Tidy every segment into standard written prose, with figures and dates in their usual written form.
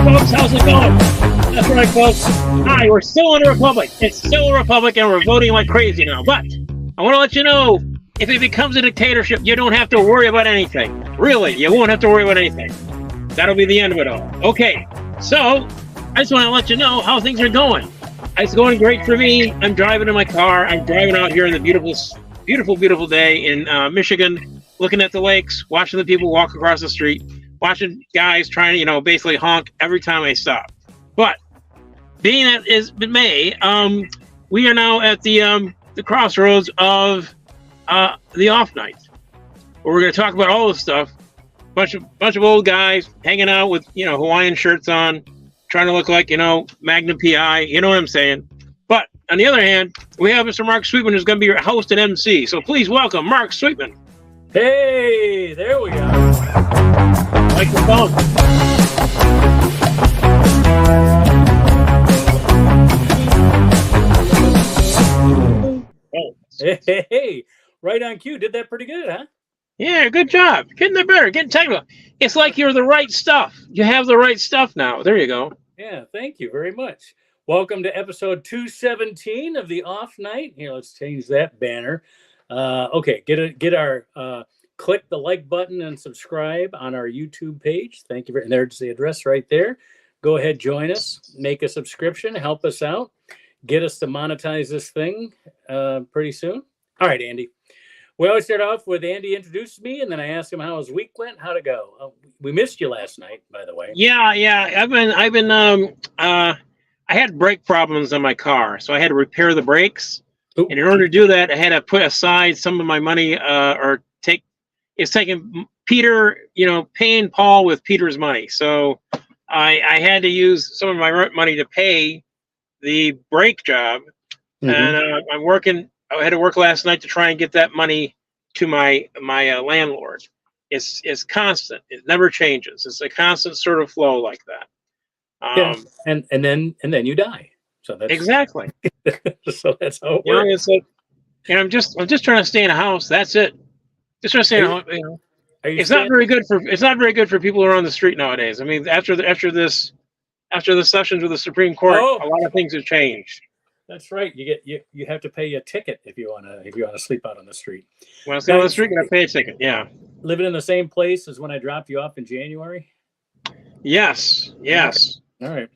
folks, how's it going? That's right, folks. Hi, we're still in a republic. It's still a republic, and we're voting like crazy now. But I want to let you know, if it becomes a dictatorship, you don't have to worry about anything. Really, you won't have to worry about anything. That'll be the end of it all. Okay, so I just want to let you know how things are going. It's going great for me. I'm driving in my car. I'm driving out here in the beautiful day in Michigan, looking at the lakes, watching the people walk across the street, watching guys trying to, basically honk every time I stop. But being that it's May, we are now at the crossroads of the off night, where we're going to talk about all this stuff. Bunch of old guys hanging out with Hawaiian shirts on, trying to look like Magnum PI. You know what I'm saying? But on the other hand, we have Mr. Mark Sweetman, who's going to be your host and MC. So please welcome Mark Sweetman. Hey, there we go. Like the phone. Hey, right on cue. Did that pretty good, huh? Yeah, good job. Getting there better, getting technical. It's like you're the right stuff. You have the right stuff now. There you go. Yeah, thank you very much. Welcome to episode 217 of the Off Night. Here, let's change that banner. Okay, get our click the like button and subscribe on our YouTube page. Thank you very much. There's the address right there. Go ahead, join us, make a subscription, help us out, get us to monetize this thing pretty soon. All right, Andy. We always start off with Andy introduced me, and then I asked him how his week went. How'd it go? We missed you last night, by the way. Yeah. I had brake problems on my car, so I had to repair the brakes. Ooh. And in order to do that, I had to put aside some of my money, it's taking Peter, paying Paul with Peter's money. So I had to use some of my money to pay the brake job, and I'm working. I had to work last night to try and get that money to my landlord. It's constant. It never changes. It's a constant sort of flow like that. And then you die. So that's exactly. So that's how it works. It's like, and I'm just trying to stay in a house. That's it. Just trying to stay in a house. It's not very good for people who are on the street nowadays. I mean, after the sessions with the Supreme Court, a lot of things have changed. That's right. You have to pay a ticket if you wanna sleep out on the street. Well, stay on the street, you gotta pay a ticket. Yeah. Living in the same place as when I dropped you off in January. Yes. All right.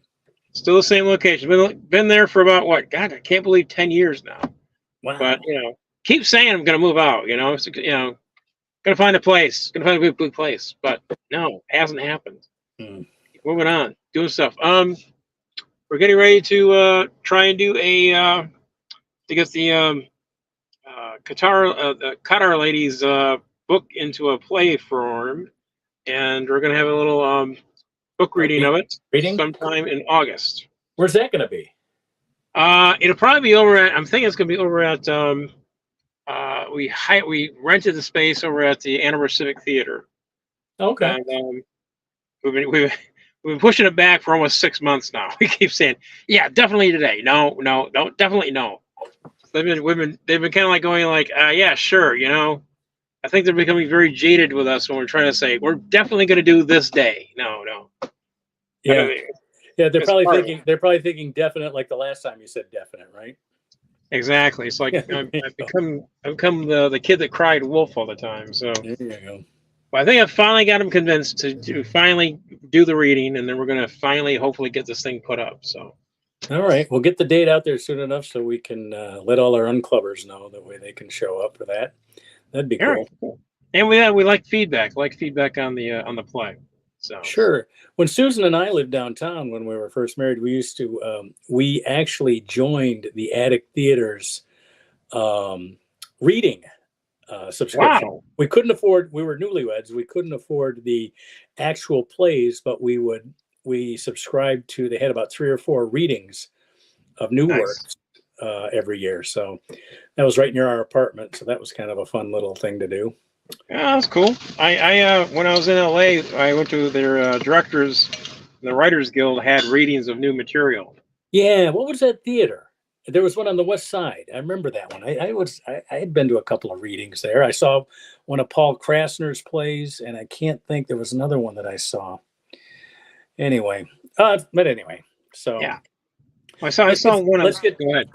Still the same location. Been there for about what? God, I can't believe 10 years now. Wow. But keep saying I'm gonna move out. Gonna find a place. Gonna find a good place. But no, it hasn't happened. Moving on, doing stuff. We're getting ready to try and do to get the Qatar ladies book into a play form, and we're gonna have a little book reading of it sometime in August. Where's that gonna be? It'll probably be over at. I'm thinking it's gonna be over at. We rented the space over at the Ann Arbor Civic Theater. Okay. And, we've been pushing it back for almost 6 months now. We keep saying, yeah, definitely today. No, definitely no. They've been kind of like going like, yeah, sure. I think they're becoming very jaded with us when we're trying to say we're definitely going to do this day. No. Yeah. Yeah. They're probably thinking definite, like the last time you said definite, right? Exactly. It's like I've become the kid that cried wolf all the time. So there you go. Well, I think I finally got him convinced to finally do the reading, and then we're going to finally, hopefully, get this thing put up. So, all right, we'll get the date out there soon enough so we can let all our unclubbers know. That way they can show up for that. That'd be cool. Cool. And we like feedback. On the play. So sure. When Susan and I lived downtown when we were first married, we actually joined the Attic Theater's reading subscription. Wow. We were newlyweds. We couldn't afford the actual plays, but we subscribed to, they had about 3 or 4 readings of new works every year. So that was right near our apartment. So that was kind of a fun little thing to do. Yeah, that's cool. I when I was in LA, I went to their directors, the Writers Guild had readings of new material. Yeah. What was that theater? There was one on the West Side. I remember that one. I had been to a couple of readings there. I saw one of Paul Krasner's plays, and I can't think, there was another one that I saw. Anyway, But anyway, so Yeah. I saw one of. Let's get. Go ahead.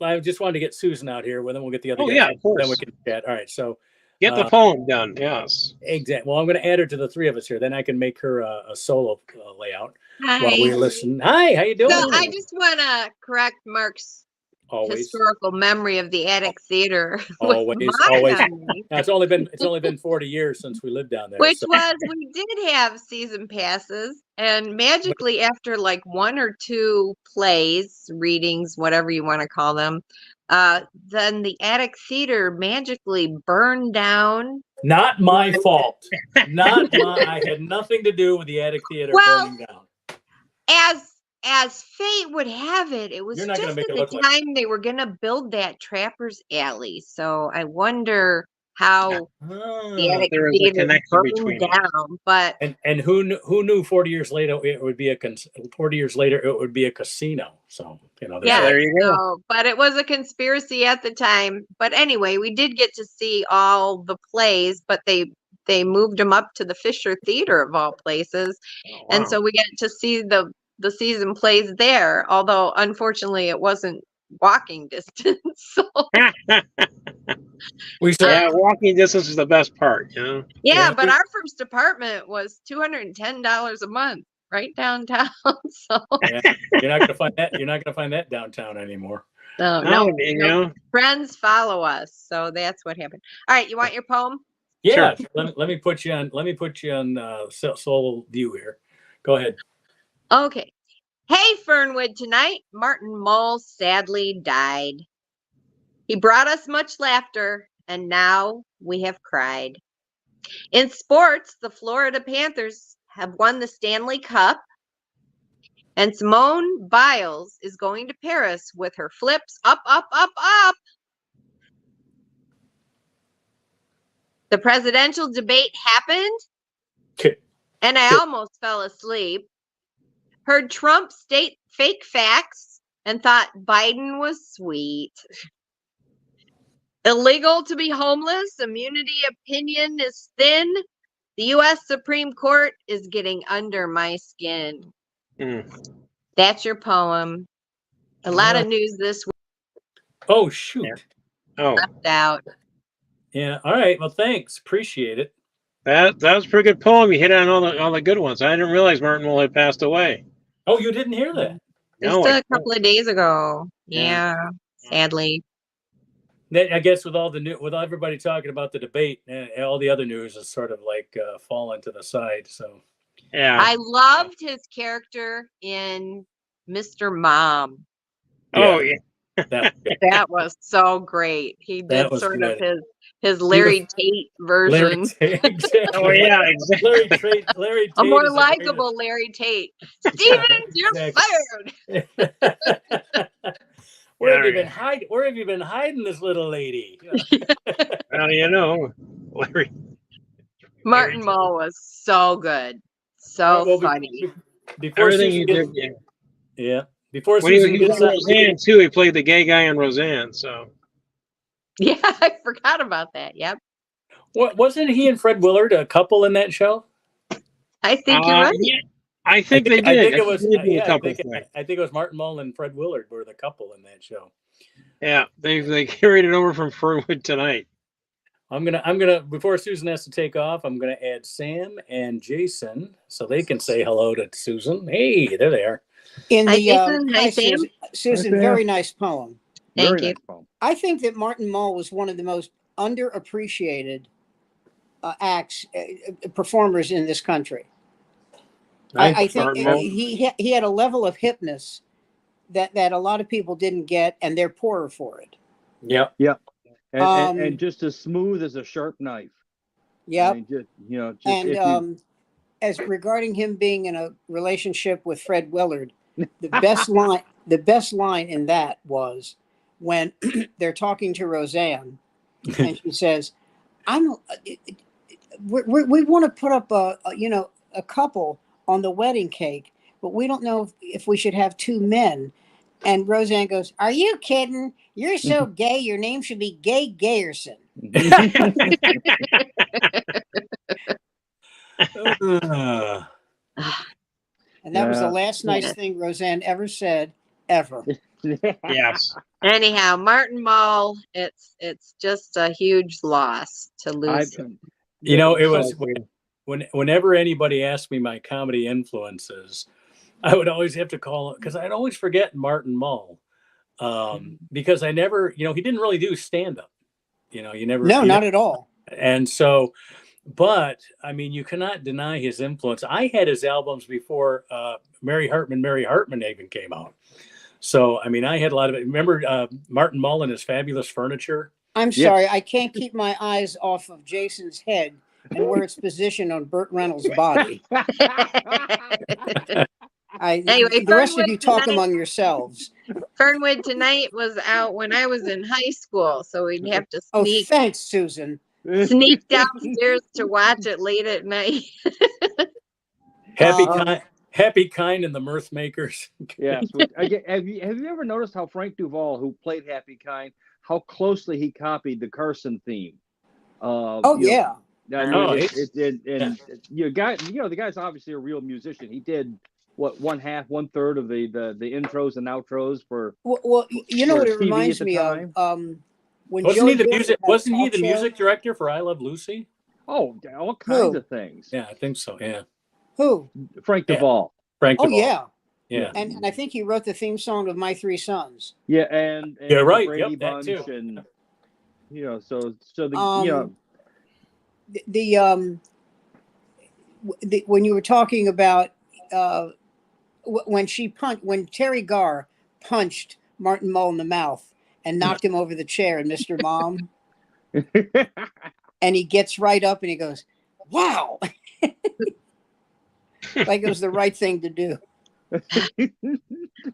I just wanted to get Susan out here, well, then we'll get the other guys. Yeah, of course. Then we can chat. All right, so Get the poem done. Yes. Exactly. Well, I'm going to add her to the three of us here. Then I can make her a solo layout Hi. while we listen. Hi, how you doing? So I just want to correct Mark's historical memory of the Attic Theater. Always. Now, it's only been 40 years since we lived down there. Which was, we did have season passes, and magically after like one or two plays, readings, whatever you want to call them, then the Attic Theater magically burned down. Not my fault. I had nothing to do with the Attic Theater burning down. As fate would have it, it was just at the time they were going to build that Trapper's Alley. So I wonder how the Attic Theater burned down. But and who knew 40 years later it would be a casino. So there you go. So, but it was a conspiracy at the time. But anyway, we did get to see all the plays, but they moved them up to the Fisher Theater of all places, and so we got to see the season plays there, although unfortunately it wasn't walking distance. So walking distance is the best part, you know. Yeah, but our first apartment was $210 a month right downtown. So you're not gonna find that. You're not gonna find that downtown anymore. No. Friends follow us, so that's what happened. All right, you want your poem? Yeah. Sure. Let me put you on solo view here. Go ahead. Okay. Hey, Fernwood, tonight, Martin Mull sadly died. He brought us much laughter, and now we have cried. In sports, the Florida Panthers have won the Stanley Cup, and Simone Biles is going to Paris with her flips up, up, up, up. The presidential debate happened, and I almost fell asleep. Heard Trump state fake facts and thought Biden was sweet. Illegal to be homeless. Immunity opinion is thin. The U.S. Supreme Court is getting under my skin. That's your poem. A lot of news this week. Oh, shoot. Yeah. Left out. Yeah. All right. Well, thanks. Appreciate it. That was a pretty good poem. You hit on all the good ones. I didn't realize Martin Mull had passed away. Oh, you didn't hear that? Just a couple of days ago. Yeah, sadly. I guess with everybody talking about the debate, all the other news is sort of like fallen to the side. So, yeah, I loved his character in Mr. Mom. Oh yeah, that was so great. He did sort of his Larry Tate version. Exactly. Oh yeah, exactly. Larry Tate, a more likable Larry Tate. Stevens, you're fired. Where have you been hiding this little lady? Well, Larry. Martin Mull was so good, so funny. Before everything he did, yeah. Before Susan he was on Roseanne too, he played the gay guy in Roseanne. So. Yeah, I forgot about that. Yep. Wasn't he and Fred Willard a couple in that show? I think you're right. Yeah, I think they did. I think it was Martin Mull and Fred Willard were the couple in that show. Yeah, they carried it over from Fernwood tonight. I'm gonna before Susan has to take off, I'm gonna add Sam and Jason so they can say hello to Susan. Hey, there they are. Hi, Jason. Hi, Sam. Susan, very nice poem. Thank you. Nice poem. I think that Martin Mull was one of the most underappreciated performers in this country. I think he had a level of hipness that a lot of people didn't get, and they're poorer for it. Yep. And just as smooth as a sharp knife. Yep. I mean, as regarding him being in a relationship with Fred Willard, the best line in that was when they're talking to Roseanne, and she says, we want to put up a couple on the wedding cake, but we don't know if we should have two men. And Roseanne goes, "Are you kidding? You're so gay. Your name should be Gay Gayerson." And that was the Yeah. last nice Yeah. thing Roseanne ever said, ever. Yes. Anyhow, Martin Mull, it's just a huge loss to lose him. You know, it was So, whenever anybody asked me my comedy influences, I would always have to call, because I'd always forget Martin Mull, because I never, you know, he didn't really do stand up. You know, No, not at all. And so, but I mean, you cannot deny his influence. I had his albums before Mary Hartman even came out. So, I mean, I had a lot of it. Remember Martin Mull and his Fabulous Furniture? I'm Yes. sorry, I can't keep my eyes off of Jason's head and where it's positioned on Burt Reynolds' body. Anyway, The rest of Fernwood you talk tonight- among yourselves. Fernwood tonight was out when I was in high school, so we'd have to Oh, sneak thanks, Susan. downstairs to watch it late at night. Happy Kind and the Mirth Makers. Yes. Have you ever noticed how Frank Duvall, who played Happy Kind, how closely he copied the Carson theme? Oh, yeah. I mean, Oh, the guy's obviously a real musician. He did what one third of the intros and outros for. Well, you know for what it TV reminds at the me time. of? When Wasn't he Joey the Gorga music? had a Wasn't he talk the show. music director for I Love Lucy? Oh, all kinds Who? of things. Yeah, I think so. Yeah, Who? Frank Yeah. Duvall. Frank. Oh, Duvall. yeah. Yeah. And I think he wrote the theme song of My Three Sons. Yeah, and Yeah, the right. Brady Yep, that Bunch, too. and so the When you were talking about when Terry Garr punched Martin Mull in the mouth and knocked him over the chair and Mr. Mom, and he gets right up and he goes, "Wow!" Like it was the right thing to do. That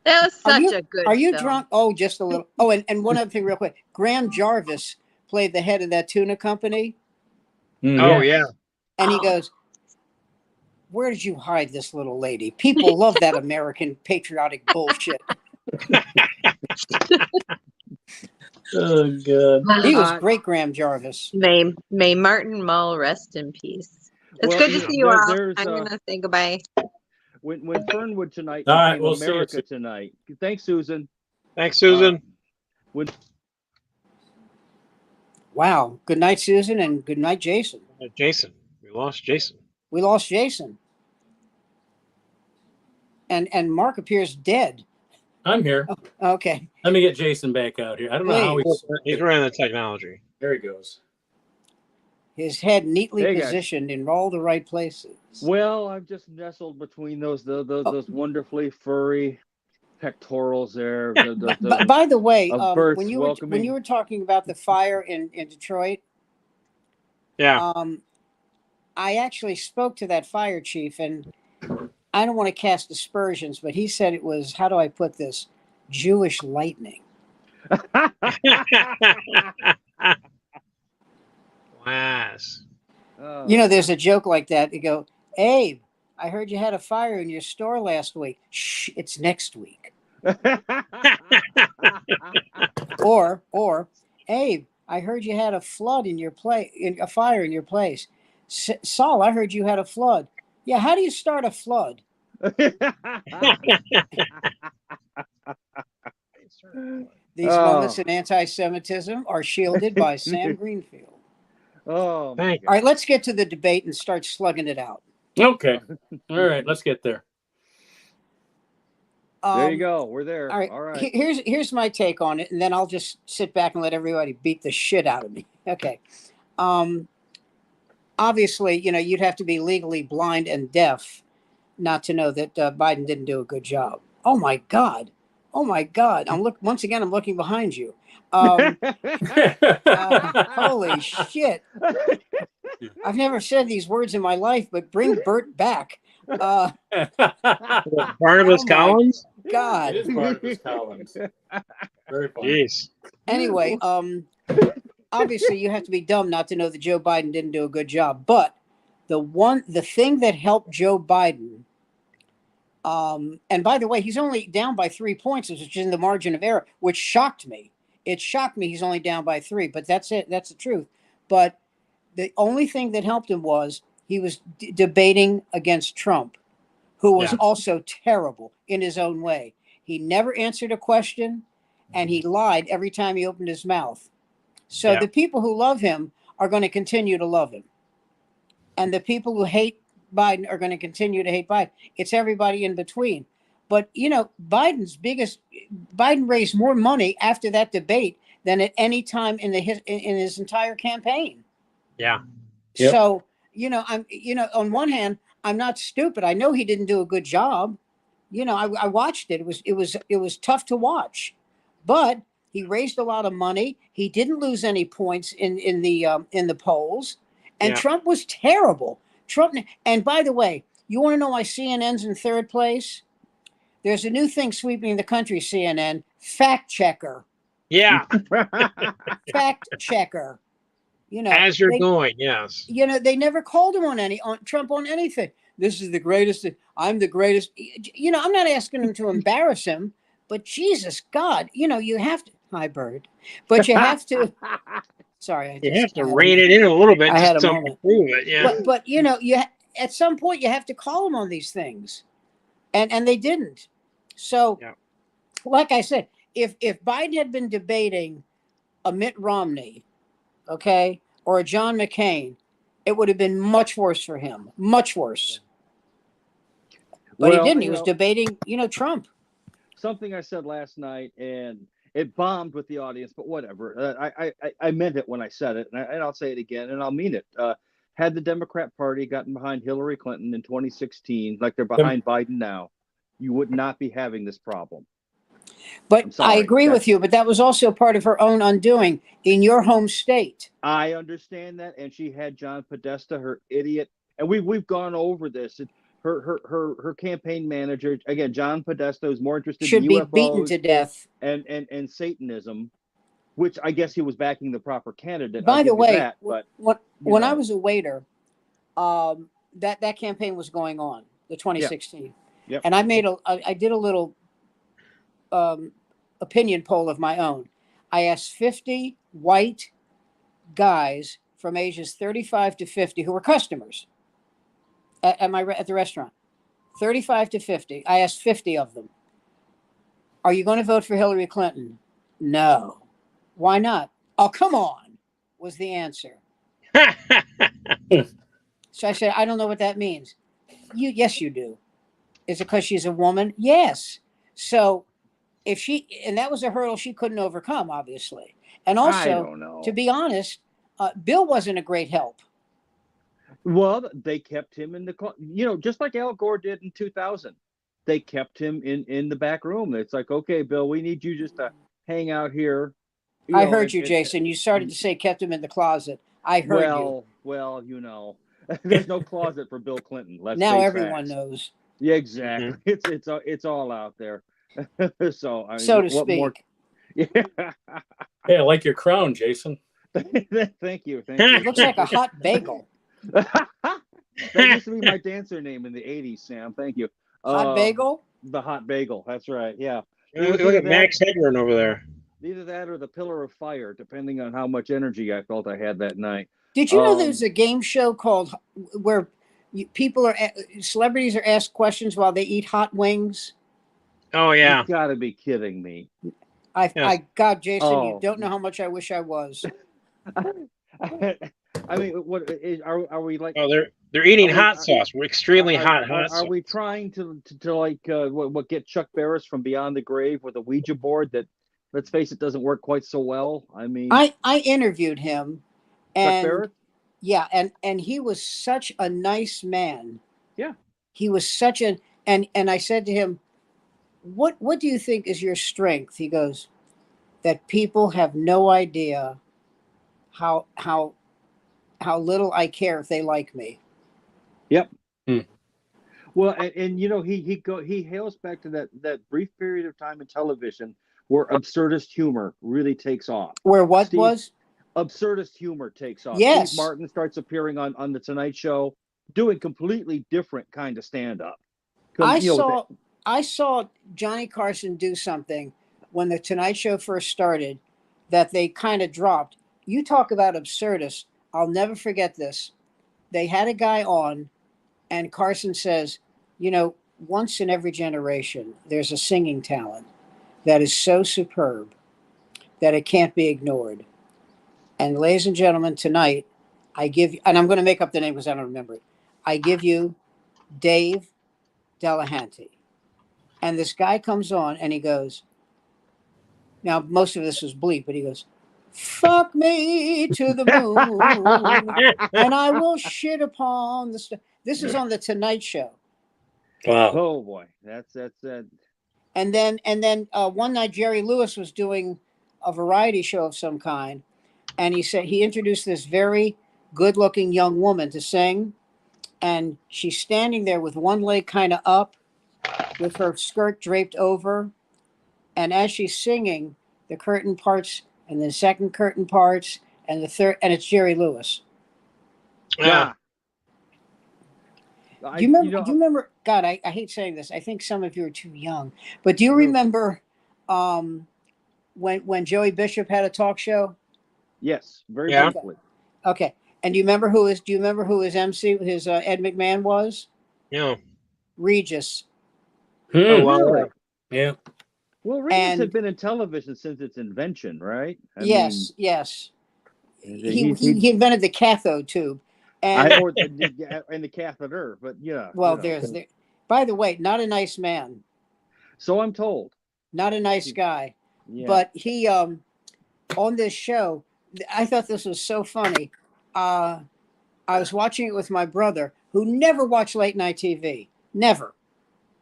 was such a good Are you film. drunk? Oh, just a little. Oh, and one other thing real quick. Graham Jarvis played the head of that tuna company. Oh, yeah. And he goes, "Where did you hide this little lady? People love that American patriotic bullshit." Oh God. He was great, Graham Jarvis. May Martin Mull rest in peace. It's good to see you all. I'm gonna say goodbye. When Fernwood tonight, All right, became we'll see you, America Susan. tonight. Thanks, Susan. Thanks, Susan. Wow. Good night, Susan, and good night, Jason. Jason. We lost Jason. We lost Jason. And Mark appears dead. I'm here. Okay. Let me get Jason back out here. I don't know how He's running the technology. There he goes. His head neatly Hey, guys. positioned in all the right places. Well, I'm just nestled between those wonderfully furry pectorals there. By the way, of birds when you welcoming. were talking about the fire in Detroit, Yeah. I actually spoke to that fire chief, and I don't want to cast aspersions, but he said it was, how do I put this, Jewish lightning. Yes. Oh. You know, there's a joke like that. You go, "Abe, I heard you had a fire in your store last week." "Shh, it's next week." Or, "Abe, I heard you had a flood in your a fire in your place." "Saul, I heard you had a flood." "Yeah, how do you start a flood?" These moments in anti-Semitism are shielded by Sam Greenfield. Oh, Thank All right, let's get to the debate and start slugging it out. Okay. All right, let's get there. there you go. We're there. All right. All right. Here's my take on it, and then I'll just sit back and let everybody beat the shit out of me. Okay. Obviously, you know, you'd have to be legally blind and deaf not to know that Biden didn't do a good job. Oh my God. I'm looking behind you. Holy shit. I've never said these words in my life, but bring Bert back. Barnabas Collins? God. It is Barnabas Collins. Very funny. Jeez. Anyway, obviously you have to be dumb not to know that Joe Biden didn't do a good job. But the thing that helped Joe Biden, and by the way, he's only down by 3 points, which is in the margin of error, which shocked me. It shocked me he's only down by 3, but that's it. That's the truth. But the only thing that helped him was he was debating against Trump. who was Yeah. also terrible in his own way. He never answered a question, and he lied every time he opened his mouth. So Yeah. the people who love him are going to continue to love him. And the people who hate Biden are going to continue to hate Biden. It's everybody in between. But, Biden raised more money after that debate than at any time in his entire campaign. Yeah. Yep. So, on one hand, I'm not stupid. I know he didn't do a good job. I watched it. It was tough to watch, but he raised a lot of money. He didn't lose any points in the polls, and Yeah. Trump was terrible. And by the way, you want to know why CNN's in third place? There's a new thing sweeping the country, CNN, fact checker. Yeah. Fact checker. As you're they, going, yes. they never called him on Trump on anything. This is the greatest. I'm the greatest. I'm not asking him to embarrass him, but Jesus God, you have to. Hi, Bird. But you have to. Sorry, You have to rein it in a little bit I had just a to moment. prove it. Yeah. But at some point you have to call him on these things, and they didn't. So, Yeah. like I said, if Biden had been debating a Mitt Romney, okay, or a John McCain, it would have been much worse for him. Much worse. But he didn't. He was debating, Trump. Something I said last night, and it bombed with the audience, but whatever. I meant it when I said it, and I'll say it again, and I'll mean it. Had the Democrat Party gotten behind Hillary Clinton in 2016, like they're behind Biden now, you would not be having this problem. But I agree with you, but that was also part of her own undoing in your home state. I understand that, and she had John Podesta, her idiot, and we've gone over this. Her campaign manager, again, John Podesta, is more interested should in be UFOs beaten to death and Satanism, which I guess he was backing the proper candidate. By the way, that, but, when I was a waiter, that campaign was going on, the 2016, Yep. and I did a little opinion poll of my own. I asked 50 white guys from ages 35 to 50 who were customers at the restaurant. 35 to 50. I asked 50 of them, "Are you going to vote for Hillary Clinton?" "No." "Why not?" "Oh, come on," was the answer. So I said, "I don't know what that means." Yes, you do. "Is it because she's a woman?" "Yes." So and that was a hurdle she couldn't overcome, obviously. And also, I don't know. to be honest, Bill wasn't a great help. Well, they kept him in just like Al Gore did in 2000. They kept him in the back room. It's like, okay, Bill, we need you just to hang out here. I heard you, Jason. You started to say kept him in the closet. I heard you. Well, there's no closet for Bill Clinton. Now everyone knows. Yeah, exactly. Mm-hmm. It's all out there. So to speak. More? Yeah. Hey, I like your crown, Jason. Thank you. It looks like a hot bagel. That used to be my dancer name in the 80s, Sam. Thank you. Hot bagel? The hot bagel. That's right. Yeah. Look at Max Headroom over there. Either that or the pillar of fire, depending on how much energy I felt I had that night. Did you know there's a game show called where celebrities are asked questions while they eat hot wings? Oh, yeah. You gotta be kidding me. God, Jason, you don't know how much I wish I was. I mean, what are we like? Oh, they're eating hot sauce. We're extremely hot sauce. Are we trying to like what get Chuck Barris from beyond the grave with a Ouija board that, let's face it, doesn't work quite so well? I mean, I interviewed him, and Chuck Barris? Yeah, and he was such a nice man. Yeah, he was such and I said to him, What do you think is your strength? He goes, that people have no idea how little I care if they like me. Yep. Well, and he hails back to that brief period of time in television where absurdist humor really takes off. Where what was? Absurdist humor takes off. Yes. Steve Martin starts appearing on the Tonight Show, doing completely different kind of stand-up. I saw Johnny Carson do something when the Tonight Show first started that they kind of dropped. You talk about absurdist. I'll never forget this. They had a guy on, and Carson says, once in every generation, there's a singing talent that is so superb that it can't be ignored. And ladies and gentlemen, tonight, I give you, and I'm going to make up the name because I don't remember it. I give you Dave Delahanty. And this guy comes on and he goes, now most of this was bleep, but he goes, fuck me to the moon and I will shit upon the This is on the Tonight Show. Wow. Oh boy, that's And then one night Jerry Lewis was doing a variety show of some kind, and he introduced this very good-looking young woman to sing, and she's standing there with one leg kind of up, with her skirt draped over, and as she's singing, the curtain parts, and the second curtain parts, and the third, and it's Jerry Lewis. Yeah. Do you remember? God, I hate saying this. I think some of you are too young, but do you remember when Joey Bishop had a talk show? Yes, very Yeah. briefly. Okay, and do you remember who his MC, his Ed McMahon was? Yeah. Regis. Oh, wow. Really? Yeah. Well, Regis And- had been in television since its invention, right? Yes. mean, He invented the cathode tube, and and the catheter, but yeah. well, by the way, not a nice man, So I'm told. not a nice guy, Yeah. but he on this show, I thought this was so funny. I was watching it with my brother, who never watched late night TV, never.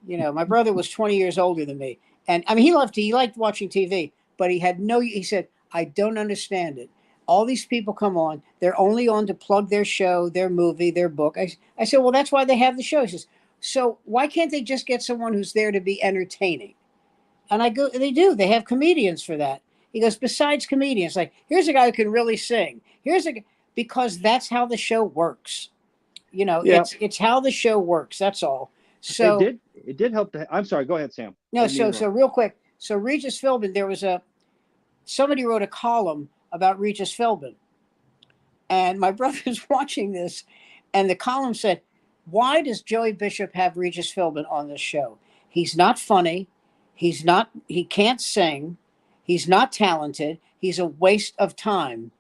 You know, my brother was 20 years older than me, and I mean, he liked watching TV, but he said, I don't understand it. All these people come on, they're only on to plug their show, their movie, their book. I said, well, that's why they have the show. He says, so why can't they just get someone who's there to be entertaining? And I go, they do. They have comedians for that. He goes, besides comedians, like, here's a guy who can really sing. Because that's how the show works. You know, Yeah. it's how the show works. That's all. So it did help I'm sorry, go ahead, Sam. no, so real quick. So Regis Philbin, somebody wrote a column about Regis Philbin. And my brother's watching this, and the column said, why does Joey Bishop have Regis Philbin on this show? He's not funny. He can't sing. He's not talented. He's a waste of time.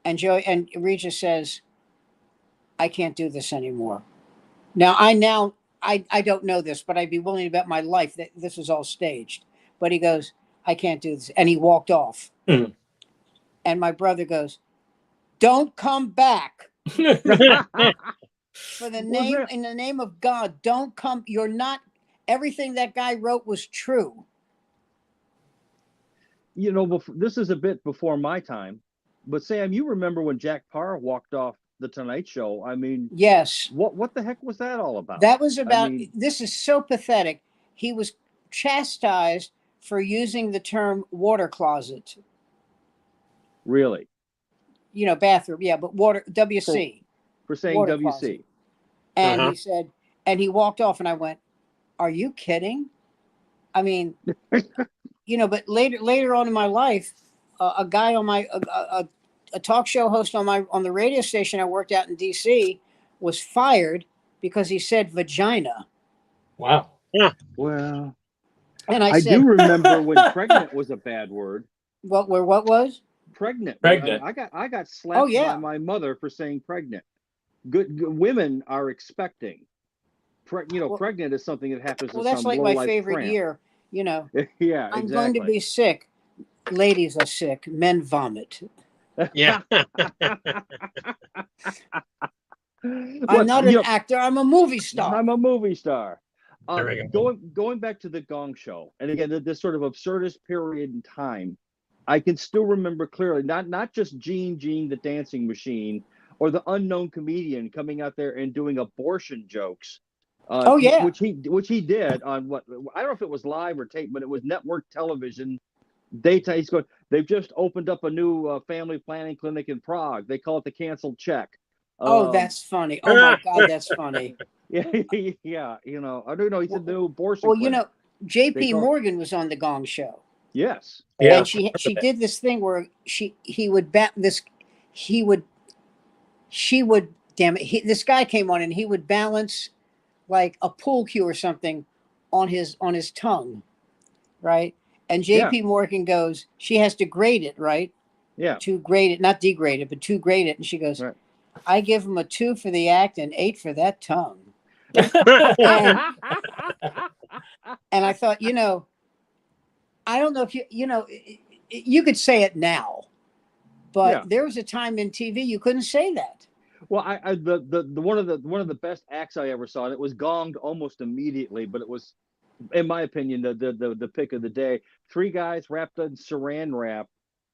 And Regis says, I can't do this anymore. Now I don't know this, but I'd be willing to bet my life that this was all staged. But he goes, I can't do this. And he walked off. Mhm. And my brother goes, don't come back. In the name of God, don't come. You're not, everything that guy wrote was true. You know, this is a bit before my time, but Sam, you remember when Jack Parr walked off the Tonight Show? I mean, Yes. what the heck was that all about? That was about, this is so pathetic. He was chastised for using the term water closet. Really? You know, bathroom. Yeah, but water, WC. For saying Water WC. closet. And he said, and he walked off, and I went, are you kidding? I mean, you know, but later on in my life, a guy on a talk show host on the radio station I worked at in DC was fired because he said vagina. Wow. Yeah. Well, and I said, do remember when pregnant was a bad word. What was? Pregnant. Pregnant. I got slapped yeah. by my mother for saying pregnant. Good women are expecting. Pregnant is something that happens. Well, to that's some like my low-life favorite tramp. year. You know. Yeah, I'm exactly. going to be sick. Ladies are sick. Men vomit. Yeah. I'm not an actor. I'm a movie star. I'm a movie star. There we go. Going back to the Gong Show, and again, this sort of absurdist period in time, I can still remember clearly, not just Gene the dancing machine, or the unknown comedian coming out there and doing abortion jokes. Which he did on what, I don't know if it was live or tape, but it was network television. He's going, they've just opened up a new family planning clinic in Prague. They call it the canceled check. Oh, that's funny. Oh my God, that's funny. Yeah, you know, I don't know. He said the new abortion. Well, clinic. you know, J.P. Morgan was on the Gong Show. Yes. Yeah. And she did this thing where this guy came on and he would balance like a pool cue or something on his tongue, right? And Yeah. JP Morgan goes, she has to grade it, right? Yeah. To grade it, not degrade it, but to grade it. And she goes, Right. I give him a 2 for the act and 8 for that tongue. and And I thought, I don't know if you could say it now, but Yeah. there was a time in TV you couldn't say that. Well, the one of the best acts I ever saw, and it was gonged almost immediately, but it was, in my opinion, the pick of the day. 3 guys wrapped in saran wrap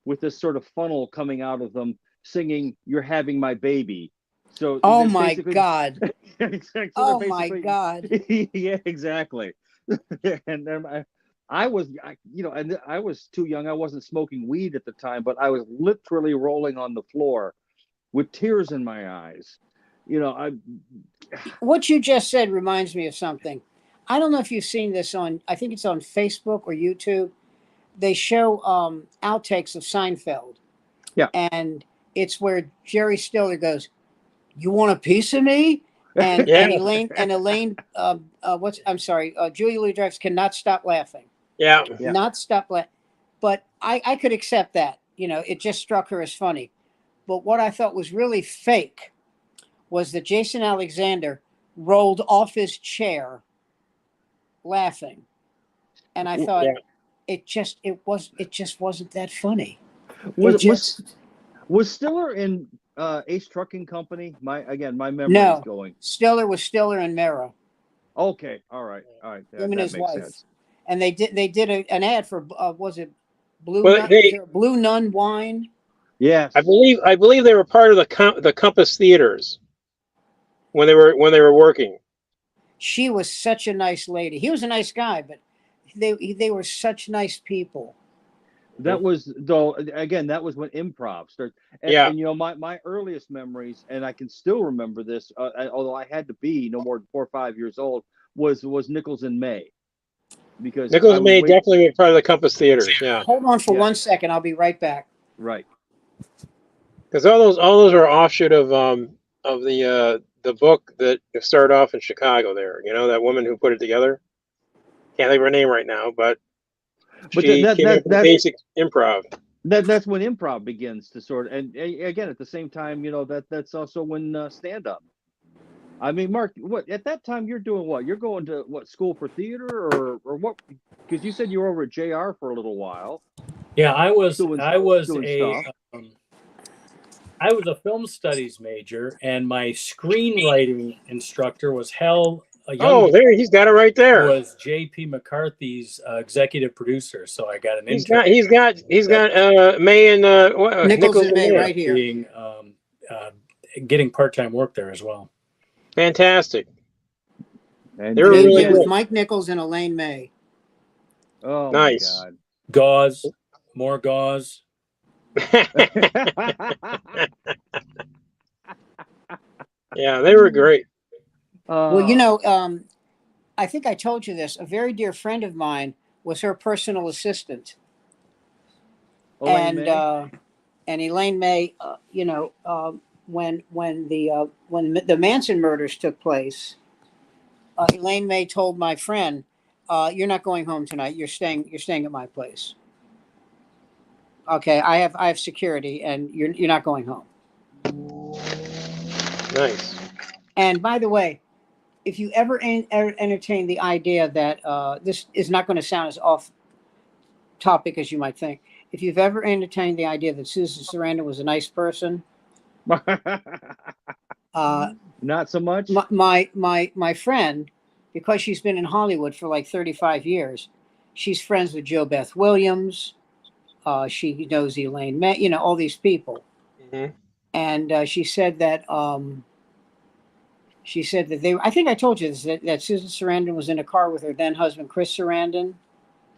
with this sort of funnel coming out of them, singing "You're Having My Baby." So Oh it's my basically, God. exactly. So Oh they're my basically, God. yeah, exactly. And then I was, and I was too young. I wasn't smoking weed at the time, but I was literally rolling on the floor with tears in my eyes. I What you just said reminds me of something. I don't know if you've seen this I think it's on Facebook or YouTube. They show outtakes of Seinfeld. Yeah. And it's where Jerry Stiller goes, "You want a piece of me?" And Yeah. Elaine, I'm sorry, Julia Louis-Dreyfus cannot stop laughing. Yeah. Yeah. Not stop laughing. But I could accept that. It just struck her as funny. But what I thought was really fake was that Jason Alexander rolled off his chair laughing. And I thought Yeah. it just wasn't that funny. was It was just was Stiller in Ace Trucking Company? My memory is no. going. Stiller was Stiller and Mera, Okay, all right, him and that his makes wife. sense. And they did an ad for was it Blue Well, Nun? Was there Blue Nun wine? Yes. I believe they were part of the Compass Theaters when they were working. She was such a nice lady. He was a nice guy, but they were such nice people. That was, though, again, that was when improv started. Yeah. And my earliest memories, and I can still remember this, although I had to be no more than 4 or 5 years old, was Nichols and May, because I Nicholas would May wait. definitely was part of the Compass Theaters. Yeah. Hold on for Yeah, 1 second. I'll be right back. right. Because all those are offshoot of the book that started off in Chicago. There, that woman who put it together. Can't think of her name right now, but But she came up with basic improv. that's when improv begins to sort of, and again, at the same time, that's also when stand up. I mean, Mark, what at that time you're doing? What you're going to what school for theater or what? Because you said you were over at JR for a little while yeah, I was doing a stuff. I was a film studies major, and my screenwriting instructor was Hal Young, Oh, there he's got it right who there. was J.P. McCarthy's executive producer. So I got an He's intern got May and Nichols and and May May. right here. being getting part-time work there as well. Fantastic. And They were And really it was good. Mike Nichols and Elaine May. oh Nice. Gauze, more gauze. Yeah, they were great. Well, I think I told you this. A very dear friend of mine was her personal assistant, Elaine and May? and Elaine May. When the Manson murders took place, Elaine May told my friend, "You're not going home tonight. You're staying at my place. Okay, I have security, and you're not going home." Nice. And by the way, if you ever entertain the idea that this is not going to sound as off topic as you might think, if you've ever entertained the idea that Susan Sarandon was a nice person, Not so much. my friend, because she's been in Hollywood for like 35 years, she's friends with Jo Beth Williams. She knows Elaine May, all these people. Mm-hmm. And she said that they. I think I told you this, that Susan Sarandon was in a car with her then husband Chris Sarandon,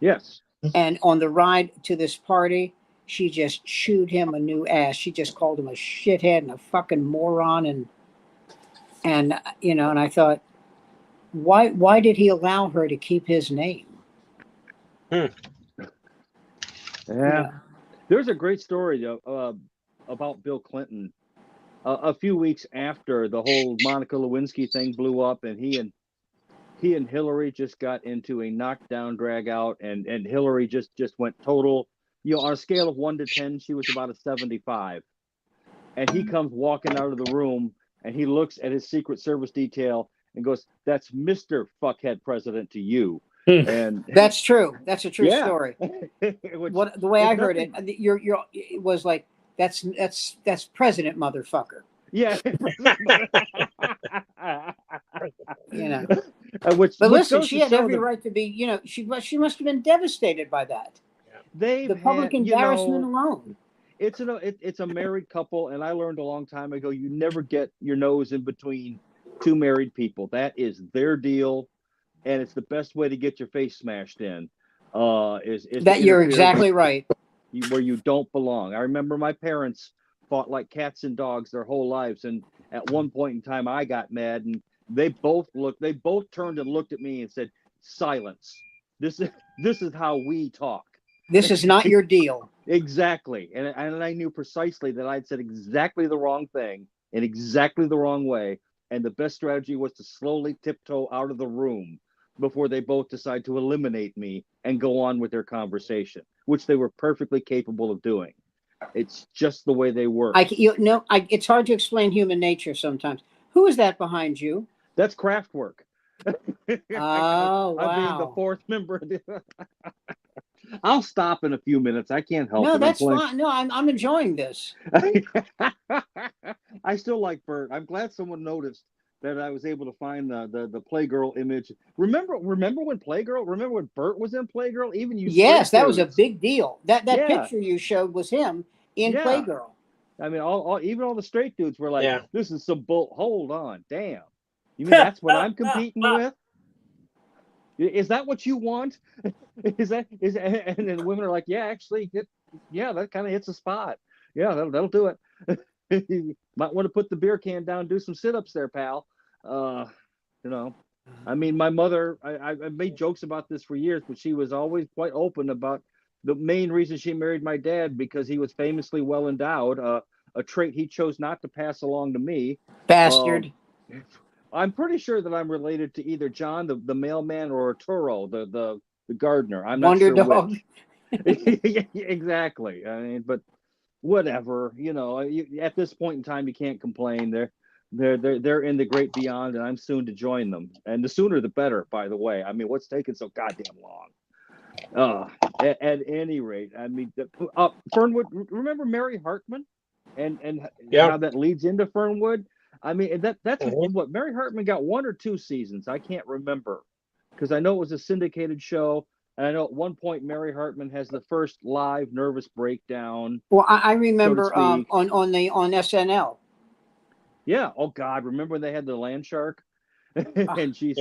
Yes. and on the ride to this party, she just chewed him a new ass. She just called him a shithead and a fucking moron, and and I thought, why did he allow her to keep his name? Yeah. There's a great story though, about Bill Clinton. A few weeks after the whole Monica Lewinsky thing blew up, and he and he and Hillary just got into a knockdown, drag out, and Hillary just went total. On a scale of 1 to 10, she was about a 75. And he comes walking out of the room, and he looks at his Secret Service detail and goes, "That's Mr. Fuckhead President to you." And that's true. That's a true yeah. story. Which The way I heard nothing. it, it was like that's President motherfucker. Yeah. Which listen, goes she to had show every them right to be. She must have been devastated by that. The public embarrassment alone. It's a married couple, and I learned a long time ago, you never get your nose in between two married people. That is their deal, and it's the best way to get your face smashed in. Is that you're exactly right. Where you don't belong. I remember my parents fought like cats and dogs their whole lives, and at one point in time, I got mad, and they both turned and looked at me and said, "Silence. This is how we talk. This is not your deal." Exactly. And I knew precisely that I'd said exactly the wrong thing in exactly the wrong way. And the best strategy was to slowly tiptoe out of the room before they both decide to eliminate me and go on with their conversation, which they were perfectly capable of doing. It's just the way they work. It's hard to explain human nature sometimes. Who is that behind you? That's Kraftwerk. Oh, wow. I'm being the fourth member. I'll stop in a few minutes. I can't help it. No, that's fine. No, I'm enjoying this. I still like Bert. I'm glad someone noticed that I was able to find the Playgirl image. Remember when Playgirl? Remember when Bert was in Playgirl? Even you. Yes, that was a big deal. That Yeah. picture you showed was him in Playgirl. I mean, even all the straight dudes were like, "This is some bull." Hold on, damn. You mean that's what I'm competing with? Is that what you want? And then the women are like, "Yeah, actually, that kind of hits a spot. Yeah, that'll do it." You might want to put the beer can down, do some sit-ups there, pal. I mean, my mother, I made jokes about this for years, but she was always quite open about the main reason she married my dad, because he was famously well endowed, a trait he chose not to pass along to me. Bastard. I'm pretty sure that I'm related to either John, the mailman, or Arturo, the gardener. I'm not Wonder sure Dog. which. Exactly. I mean, but whatever. At this point in time, you can't complain. They're in the great beyond, and I'm soon to join them. And the sooner the better. By the way, I mean, what's taking so goddamn long? At any rate, I mean, Fernwood. Remember Mary Hartman, and how that leads into Fernwood. I mean, that's what Mary Hartman got 1 or 2 seasons. I can't remember, because I know it was a syndicated show, and I know at one point Mary Hartman has the first live nervous breakdown. Well, I remember on SNL. Yeah. Oh God, remember when they had the land shark? And she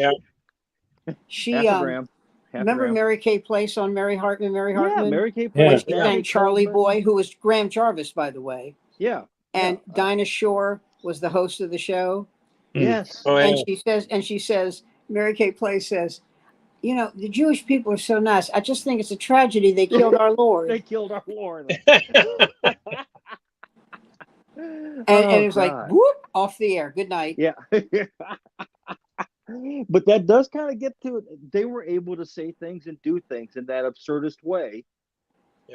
remember Mary Kay Place on Mary Hartman. Yeah, Mary Kay Place. And Charlie Boy, who was Graham Jarvis, by the way. Yeah. And Dinah Shore was the host of the show. Yes. And she says, Mary Kay Place says, the Jewish people are so nice. I just think it's a tragedy they killed our Lord. They killed our Lord. And it was like, whoop, off the air. Good night. Yeah. But that does kind of get to it. They were able to say things and do things in that absurdist way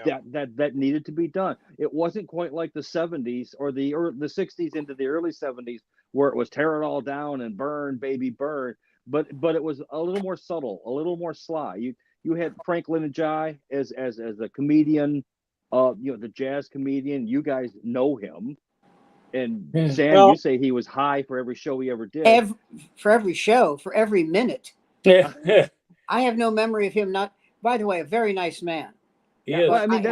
that needed to be done. It wasn't quite like the 70s or the 60s into the early 70s, where it was tear it all down and burn, baby, burn. But it was a little more subtle, a little more sly. You had Frank Linajai as a comedian, the jazz comedian. You guys know him. And Sam, you say he was high for every show he ever did. For every show, for every minute. Yeah. I have no memory of him not. By the way, a very nice man. Yeah, well, I mean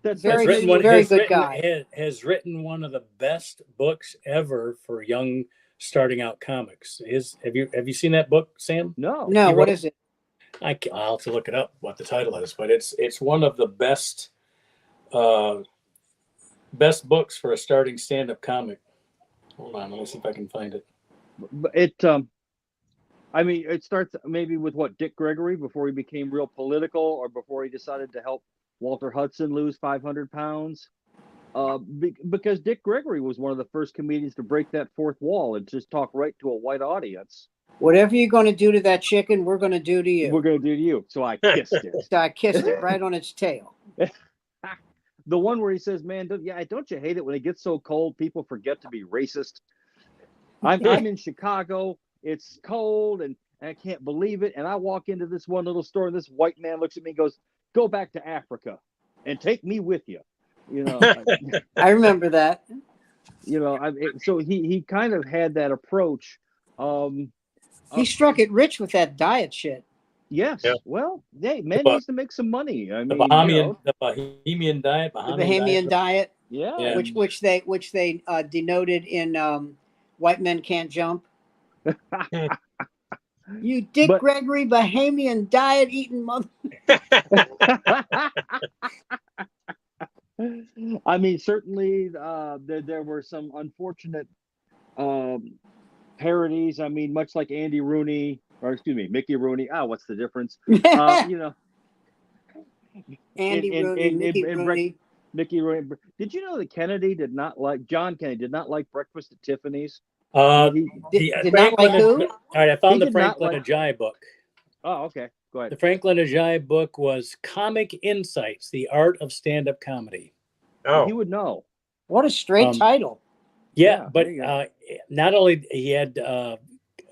that's very good guy. Has written one of the best books ever for young starting out comics. Have you seen that book, Sam? No. What is it? I'll have to look it up what the title is, but it's one of the best books for a starting stand-up comic. Hold on, let me see if I can find it. It starts maybe with Dick Gregory, before he became real political, or before he decided to help Walter Hudson lose 500 pounds. Because Dick Gregory was one of the first comedians to break that fourth wall and just talk right to a white audience. Whatever you're going to do to that chicken, we're going to do to you. We're going to do to you. So I kissed it. So I kissed it right on its tail. The one where he says, man, don't you hate it when it gets so cold, people forget to be racist? I'm in Chicago. It's cold and I can't believe it. And I walk into this one little store and this white man looks at me and goes, go back to Africa and take me with you. You know, I remember that. You know, so he kind of had that approach. He struck it rich with that diet shit. Yes. Yeah. Well, hey, man needs to make some money. I The mean, Bahamian diet. The Bahamian diet, Yeah. which they denoted in White Men Can't Jump. You Dick Gregory Bahamian diet eating mother. I mean, certainly there were some unfortunate parodies. I mean, much like Mickey Rooney. What's the difference? You know, Mickey Rooney. Did you know that John Kennedy did not like breakfast at Tiffany's? Did not like who? All right, I found the Franklin Ajayi book. Oh, okay. Go ahead. The Franklin Ajayi book was Comic Insights: The Art of Stand-Up Comedy. Oh, He would know. What a straight title. Yeah, but there you go. not only he had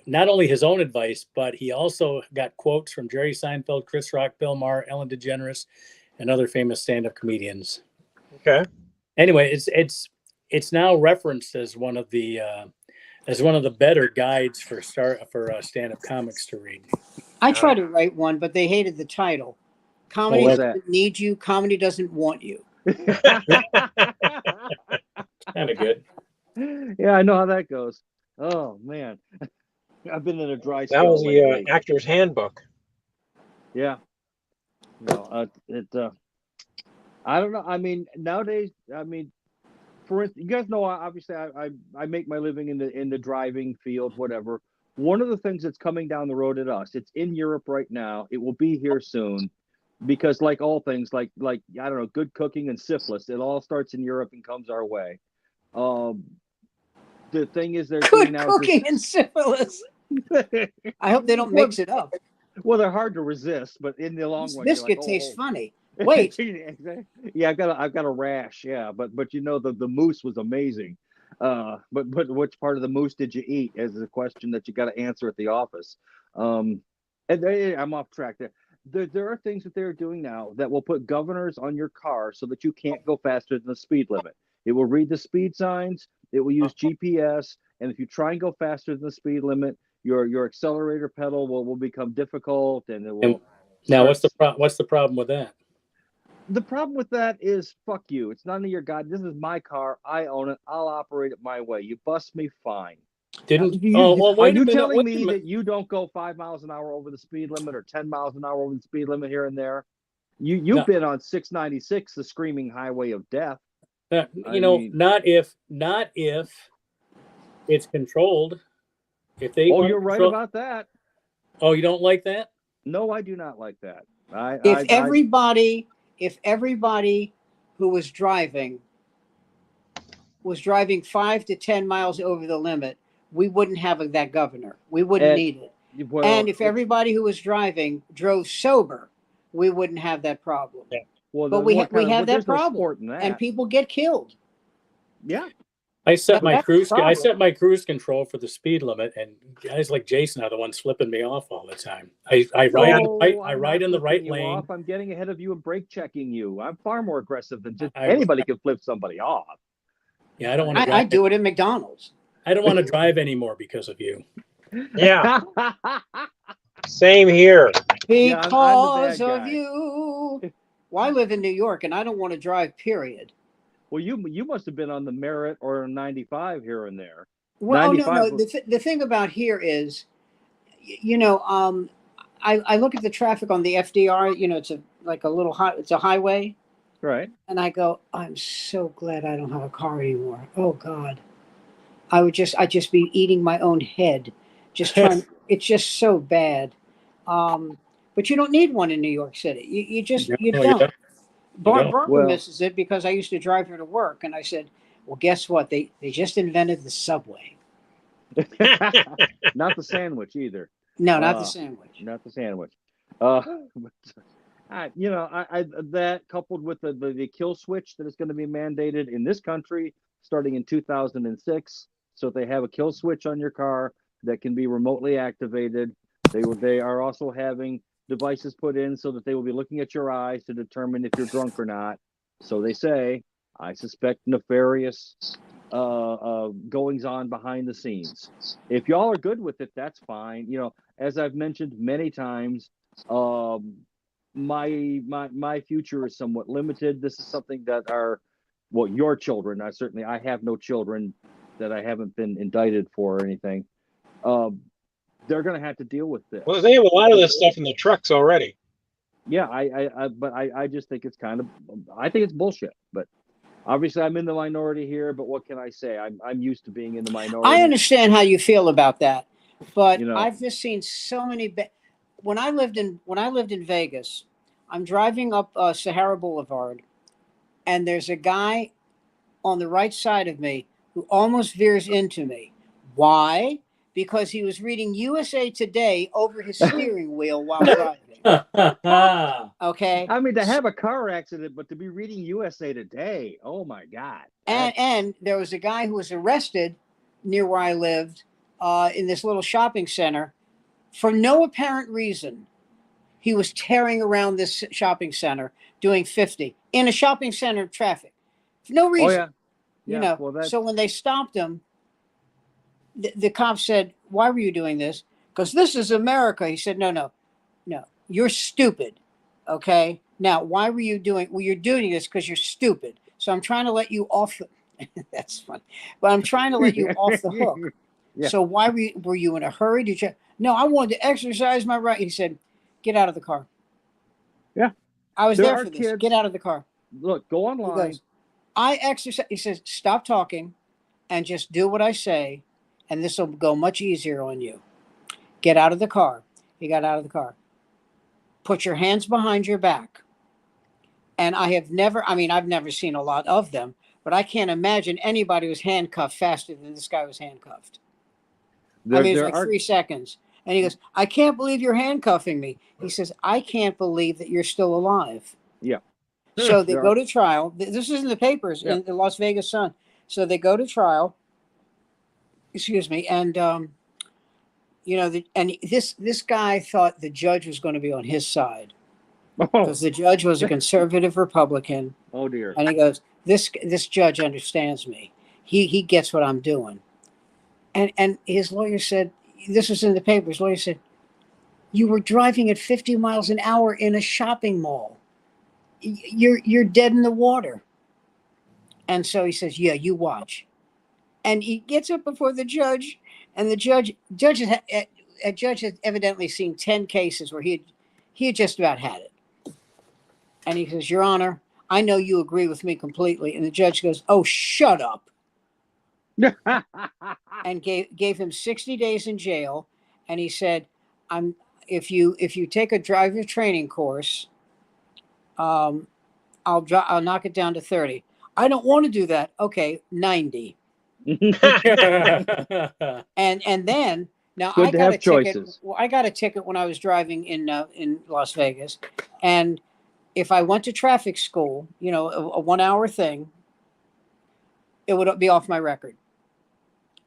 not only his own advice, but he also got quotes from Jerry Seinfeld, Chris Rock, Bill Maher, Ellen DeGeneres, and other famous stand-up comedians. okay. Anyway, it's now referenced as one of the better guides for stand-up comics to read. I tried to write one, but they hated the title. Comedy What was doesn't need you. Comedy doesn't want you. Kind of good. Yeah, I know how that goes. Oh man, I've been in a dry That spell was the lately. actor's handbook. Yeah. No, I don't know. I mean, nowadays, for instance, you guys know, obviously, I make my living in the driving field, whatever. One of the things that's coming down the road at us, it's in Europe right now. It will be here soon, because like all things, like I don't know, good cooking and syphilis, it all starts in Europe and comes our way. The thing is, they're Good cooking and syphilis. I hope they don't mix it up. Well, they're hard to resist, but in the long This run, biscuit you're like, tastes funny. Wait. Yeah, I've got a rash. Yeah, but you know, the mousse was amazing. But which part of the mousse did you eat? Is a question that you got to answer at the office. And I'm off track there. There are things that they're doing now that will put governors on your car so that you can't go faster than the speed limit. It will read the speed signs. It will use GPS, and if you try and go faster than the speed limit, your accelerator pedal will become difficult, and it will. Now, what's the problem with that? The problem with that is, fuck you. It's none of your god. This is my car. I own it. I'll operate it my way. You bust me, fine. Are you telling me that you don't go 5 miles an hour over the speed limit or 10 miles an hour over the speed limit here and there? You've been on 696, the screaming highway of death. Not if it's controlled. If they you're right about that. Oh, you don't like that? No, I do not like that. If everybody who was driving 5 to 10 miles over the limit, we wouldn't have that governor. We wouldn't need it. Well, and if everybody who was driving drove sober, we wouldn't have that problem. Yeah. Well, but we have that problem, and people get killed. Yeah. I set my cruise control for the speed limit, and guys like Jason are the ones flipping me off all the time. I ride in the right lane. I'm getting ahead of you and brake checking you. I'm far more aggressive than just anybody can flip somebody off. Yeah, I don't want to. I do it in McDonald's. I don't want to drive anymore because of you. Yeah. Same here. Because of you. Well, I live in New York, and I don't want to drive, period. Well, you must have been on the Merit or 95 here and there. Well, no. The thing about here is, I look at the traffic on the FDR. It's a highway. Right. And I go, I'm so glad I don't have a car anymore. Oh God. I'd just be eating my own head. Just trying. It's just so bad. But you don't need one in New York City. You don't. Barbara misses it because I used to drive her to work, and I said, well, guess what? They just invented the subway. Not the sandwich either. No, not the sandwich. Not the sandwich. But, that coupled with the kill switch that is going to be mandated in this country starting in 2006. So if they have a kill switch on your car that can be remotely activated, they are also having devices put in so that they will be looking at your eyes to determine if you're drunk or not. So they say, I suspect nefarious goings on behind the scenes. If y'all are good with it, that's fine. As I've mentioned many times, my future is somewhat limited. This is something that your children. I have no children that I haven't been indicted for or anything. They're going to have to deal with this. Well, they have a lot of this stuff in the trucks already. Yeah, but I just think it's I think it's bullshit. But obviously, I'm in the minority here. But what can I say? I'm used to being in the minority. I understand how you feel about that, but I've just seen so many. When I lived in Vegas, I'm driving up Sahara Boulevard, and there's a guy on the right side of me who almost veers into me. Why? Because he was reading USA Today over his steering wheel while driving. Okay. I mean, to have a car accident, but to be reading USA Today, oh my God. And there was a guy who was arrested near where I lived in this little shopping center for no apparent reason. He was tearing around this shopping center doing 50 in a shopping center traffic for no reason. Oh, yeah. So when they stopped him, the cop said, "Why were you doing this?" Because this is America. He said, No, you're stupid. Okay. Now, why were you doing? Well, you're doing this because you're stupid. So I'm trying to let you off. That's funny. But I'm trying to let you off the hook. Yeah. So why were you in a hurry? Did you? No, I wanted to exercise my right. He said, "Get out of the car." Yeah. I was there for this. Kids. Get out of the car. Look, go online. He goes, I exercise. He says, "Stop talking and just do what I say. And this will go much easier on you. Get out of the car." He got out of the car. Put your hands behind your back. And I've never seen a lot of them, but I can't imagine anybody was handcuffed faster than this guy was handcuffed. It was like 3 seconds. And he goes, "I can't believe you're handcuffing me." He says, "I can't believe that you're still alive." Yeah. So they go to trial. This is in the papers in the Las Vegas Sun. So they go to trial. Excuse me. And, this guy thought the judge was going to be on his side because the judge was a conservative Republican. Oh, dear. And he goes, this judge understands me. He gets what I'm doing. And his lawyer said, this was in the paper. His lawyer said, "You were driving at 50 miles an hour in a shopping mall. You're dead in the water." And so he says, "Yeah, you watch." And he gets up before the judge, and the judge had evidently seen 10 cases where he had just about had it. And he says, "Your Honor, I know you agree with me completely." And the judge goes, "Oh, shut up." And gave him 60 days in jail. And he said, if you take a driver training course, I'll knock it down to 30. "I don't want to do that." "Okay, 90. And then now I got a ticket. Well, I got a ticket when I was driving in Las Vegas, and if I went to traffic school, a 1 hour thing, it would be off my record.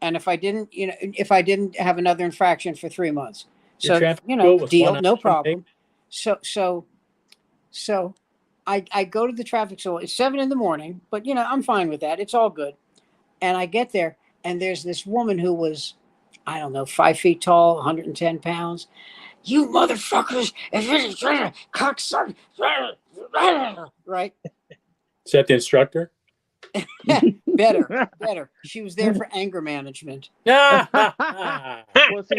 And if I didn't have another infraction for 3 months, so deal, no problem. So I go to the traffic school. It's 7 a.m, but I'm fine with that. It's all good. And I get there, and there's this woman who was, I don't know, 5 feet tall, 110 pounds. "You motherfuckers, cocksucker," right? Is that the instructor? Better. She was there for anger management. Yeah.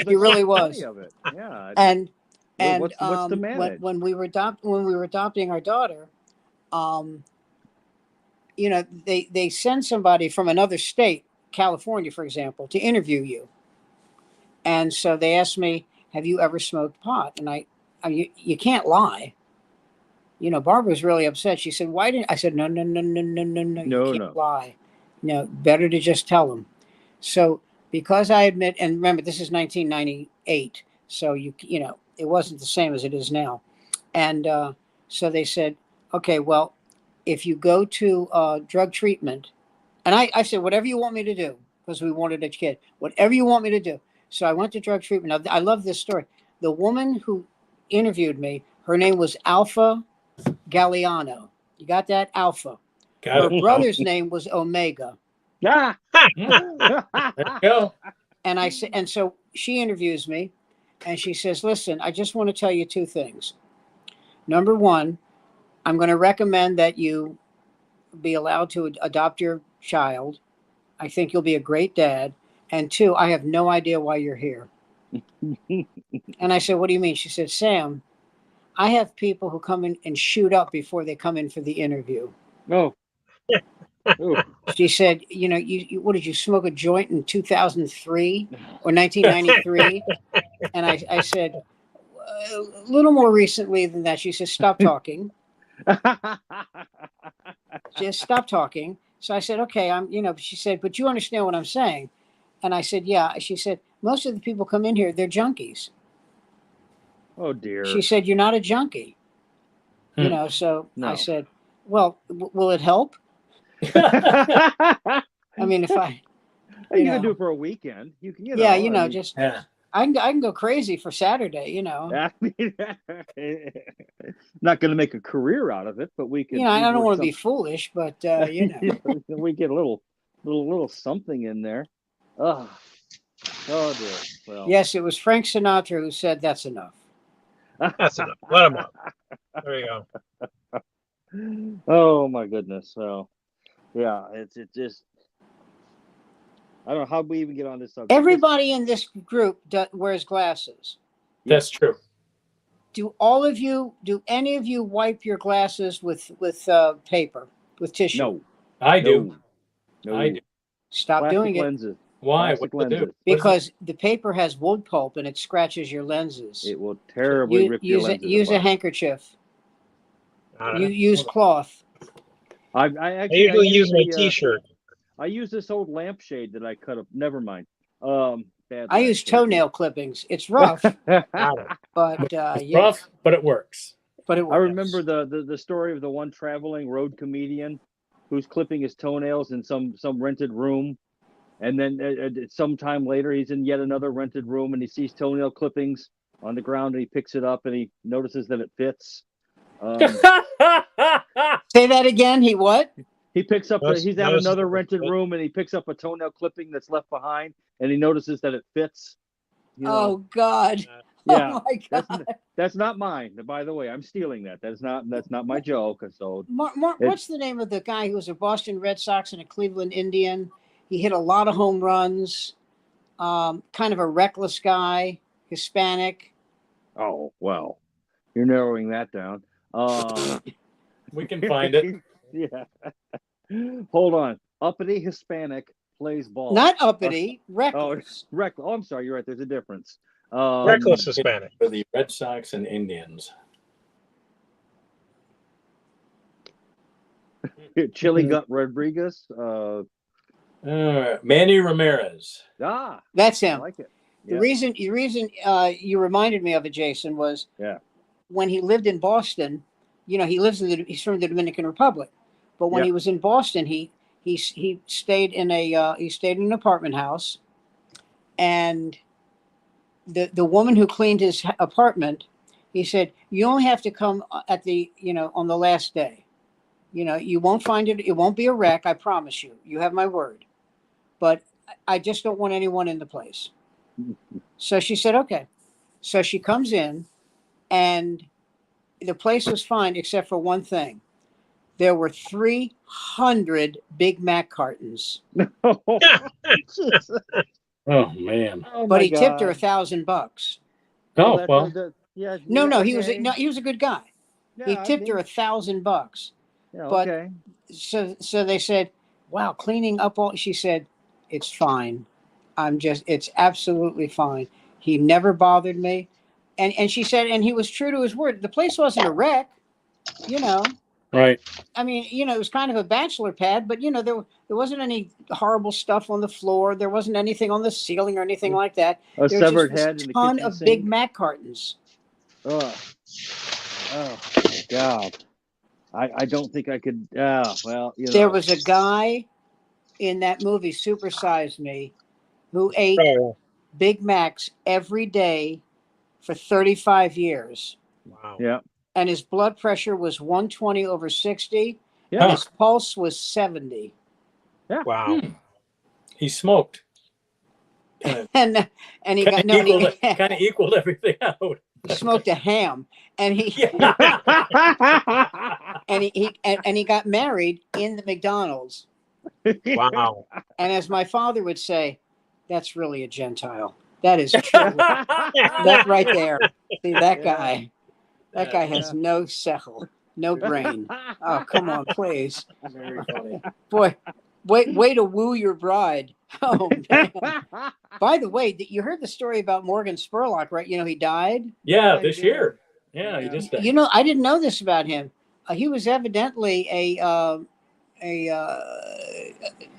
She really was. Of it. Yeah. And what's to manage? when we were adopting our daughter, they send somebody from another state, California, for example, to interview you. And so they asked me, "Have you ever smoked pot?" And I mean, you can't lie. Barbara was really upset. She said, "Why didn't?" I said, No. You can't lie. Better to just tell them. So because I admit, and remember, this is 1998, so you know, it wasn't the same as it is now. And so they said, okay, well, if you go to drug treatment, and I said, whatever you want me to do, because we wanted a kid, whatever you want me to do. So I went to drug treatment. Now, I love this story. The woman who interviewed me, her name was Alpha Galliano. You got that? Alpha. Got Her it. brother's name was Omega. Ah! There you go. And I said, and so she interviews me, and she says, "Listen, I just want to tell you two things. Number one, I'm going to recommend that you be allowed to adopt your child. I think you'll be a great dad. And two, I have no idea why you're here." And I said, "What do you mean?" She said, "Sam, I have people who come in and shoot up before they come in for the interview." Oh. Ooh. She said, "You know, you what did you smoke a joint in 2003 or 1993?" And I said, "A little more recently than that." She said, "Stop talking. Just stop talking." So I said, "Okay, I'm, you know," she said, "But you understand what I'm saying?" And I said, "Yeah." She said, "Most of the people come in here, they're junkies." Oh dear. She said, "You're not a junkie." You know, so No. I said, "Well, will it help?" I I mean, if I, you know. can do it for a weekend. You can, yeah, I you know, mean, just Yeah. I can go crazy for Saturday, you know. I mean, not going to make a career out of it, but we could. You know, I we'd don't work want to be foolish, but you know. we get a little something in there. Oh, oh dear. Well, Yes, it was Frank Sinatra who said that's enough. That's enough. Let him up. There you go. Oh my goodness. So, yeah, it's just. I don't know how we even get on this subject. Everybody in this group wears glasses. That's true. Do any of you wipe your glasses with paper, with tissue? No, I do. no. I do. Stop Plastic doing it. lenses. Why? Plastic What does it do? lenses. Because the paper has wood pulp and it scratches your lenses. It will terribly rip your lenses use a apart. handkerchief. I don't You know. use cloth. I I actually usually I use my the, T-shirt. I use this old lampshade that I cut up. Never mind. Bad I use lampshade. toenail clippings. It's rough, Got it. but yeah, Rough, but it works. but it I works. remember the story of the one traveling road comedian who's clipping his toenails in some rented room, and then sometime later he's in yet another rented room and he sees toenail clippings on the ground and he picks it up and he notices that it fits. Say that again. He what? He picks up. He's at Notices another that it rented fits. room and he picks up a toenail clipping that's left behind and he notices that it fits. You know? Oh God. Yeah. Oh my God. That's not mine. By the way, I'm stealing that. That's not my joke. So Mark, what's the name of the guy who was a Boston Red Sox and a Cleveland Indian? He hit a lot of home runs. Kind of a reckless guy, Hispanic. oh well, you're narrowing that down. We can find it. Yeah. Hold on. Uppity Hispanic plays ball. Not uppity, reckless. Oh, I'm sorry. You're right. There's a difference. Reckless Hispanic. For the Red Sox and Indians. Chili Gut Rodriguez. Manny Ramirez. That's I him. like it. The Yeah. reason you reminded me of it, Jason, was Yeah. when he lived in Boston. You know, he's from the Dominican Republic, but when Yeah. he was in Boston, he stayed in an apartment house, and the woman who cleaned his apartment, he said, "You only have to come at on the last day. You know, you won't find it. It won't be a wreck. I promise you. You have my word. But I just don't want anyone in the place." So she said, "Okay." So she comes in, and the place was fine except for one thing. There were 300 Big Mac cartons, Oh, Jesus. Oh man. Oh, but my he tipped her God. Oh that's- well. yeah. No, yeah, he okay. was a good guy. He Yeah, I tipped her mean, $1,000. yeah, but- okay. So they said, "Wow, cleaning up all." She said, "It's fine. It's absolutely fine. He never bothered me." And she said, and he was true to his word. The place wasn't a wreck, you know. Right. I mean, it was kind of a bachelor pad, but there wasn't any horrible stuff on the floor. There wasn't anything on the ceiling or anything like that. A There was severed just head this in the ton kitchen of Big sink. Mac cartons. Oh, oh my God. I don't think I could. Well, There was a guy in that movie, Super Size Me, who ate Oh, Big Macs every day for 35 years. wow. Yeah. And his blood pressure was 120 over 60, Yeah. and his pulse was 70. Wow. He smoked. And he got Kind of equaled everything out. he smoked a ham, and he Yeah. and he got married in the McDonald's. Wow. And as my father would say, that's really a Gentile. That is true. That right there. See, that guy. That guy has no sechel, no brain. Oh, come on, please. Very funny. Boy, way to woo your bride. Oh, man. By the way, you heard the story about Morgan Spurlock, right? He died. Yeah, I this did. year. Yeah, he just died. I didn't know this about him. He was evidently a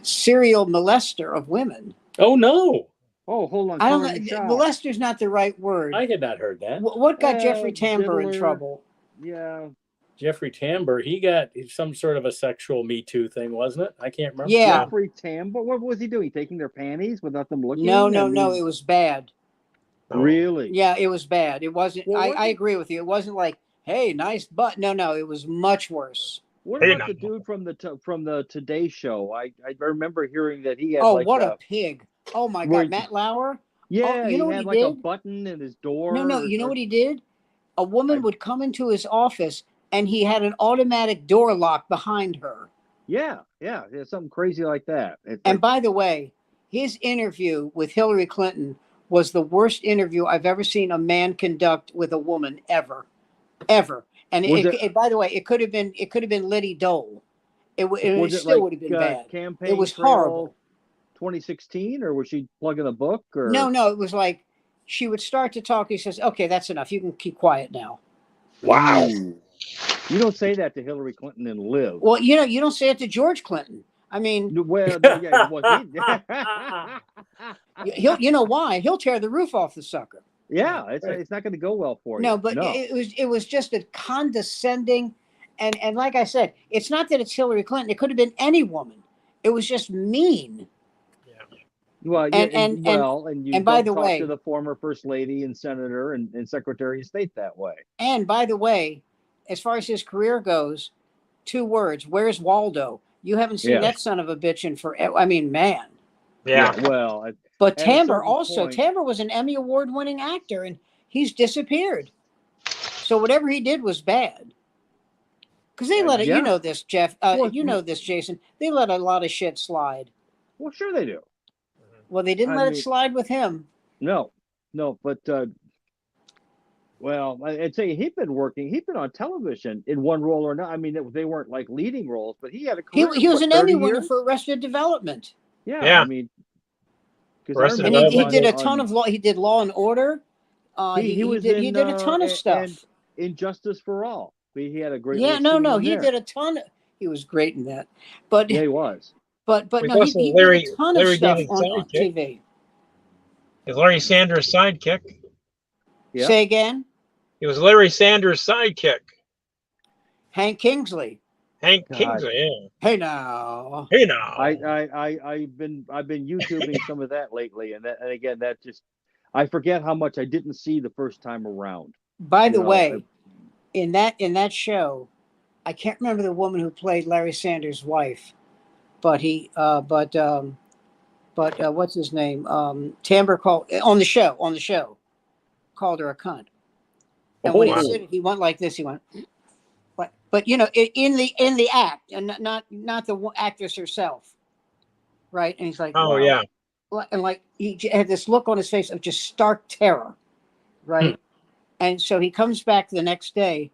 serial molester of women. Oh no, Oh, hold on. I don't Calling know. me shot. Molester's not the right word. I had not heard that. What got Jeffrey Tambor in diddler. trouble? Yeah. Jeffrey Tambor, he got some sort of a sexual Me Too thing, wasn't it? I can't remember. Yeah. Jeffrey Tambor. What was he doing? Taking their panties without them looking? No. I mean, It was bad. Really? Yeah, it was bad. It wasn't. Well, I agree with you. It wasn't like, hey, nice butt. No, it was much worse. What Hey, about the dude from the Today Show? I remember hearing that he had Oh, like what a pig! Oh my where- God, Matt Lauer. Yeah, you know he what had he like a did? button in his door. No, you know what he did? A woman I- would come into his office, and he had an automatic door lock behind her. Yeah, something crazy like that. It's And like, by the way, his interview with Hillary Clinton was the worst interview I've ever seen a man conduct with a woman ever. And by the way, it could have been Liddy Dole. It still like, would have been bad. Campaign It was Trail horrible. 2016, or was she plugging a book? Or No, it was like she would start to talk. He says, "Okay, that's enough. You can keep quiet now." Wow. Ooh. You don't say that to Hillary Clinton and live. Well, you don't say it to George Clinton. I mean, Well, yeah, he'll. You know why? He'll tear the roof off the sucker. yeah, it's not going to go well for you. No, but it was just a condescending, and like I said, it's not that it's Hillary Clinton. It could have been any woman. It was just mean. Well, yeah, and you and by don't the talk way, to the former first lady and senator and secretary of state that way. And by the way, as far as his career goes, 2 words: where's Waldo? You haven't seen that son of a bitch in forever. I mean, man. Yeah. Well, But at a Tambor certain also. point- Tambor was an Emmy Award-winning actor, and he's disappeared. So whatever he did was bad. Because they let it. yeah. You know this, Jeff. Well, you know this, Jason. They let a lot of shit slide. Well, sure they do. Well, they didn't let it slide with him. No, but well, I'd say he'd been on television in one role or not. I mean, they weren't like leading roles, but he had a career. He was an Emmy winner years? for Arrested Development. Yeah. I mean, Arrested and he did a ton of law. He did Law and Order. He did a ton of stuff. And Injustice for All. He had a great. Yeah, he did a ton. He was great in that. But yeah, he was. But no, he did a ton of stuff on TV. Is Larry Sanders' sidekick? Yeah. Say again. He was Larry Sanders' sidekick. Hank Kingsley. Hank Kingsley, yeah. Hey now. I've been YouTubing some of that lately, and again that just I forget how much I didn't see the first time around. By the way, in that show, I can't remember the woman who played Larry Sanders' wife, but what's his name? Tambor called on the show, called her a cunt. And when he said it, he went like this. He went, but in the act, and not the actress herself, right? And he's like, oh yeah, and like he had this look on his face of just stark terror, right? And so he comes back the next day,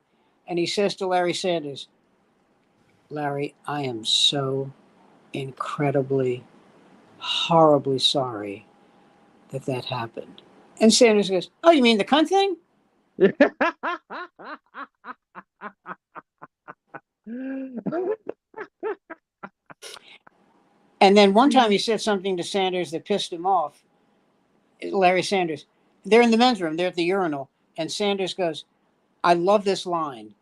and he says to Larry Sanders, "Larry, I am so incredibly, horribly sorry that happened." And Sanders goes, "Oh, you mean the cunt thing?" And then one time he said something to Sanders that pissed him off. Larry Sanders. They're in the men's room. They're at the urinal. And Sanders goes, I love this line.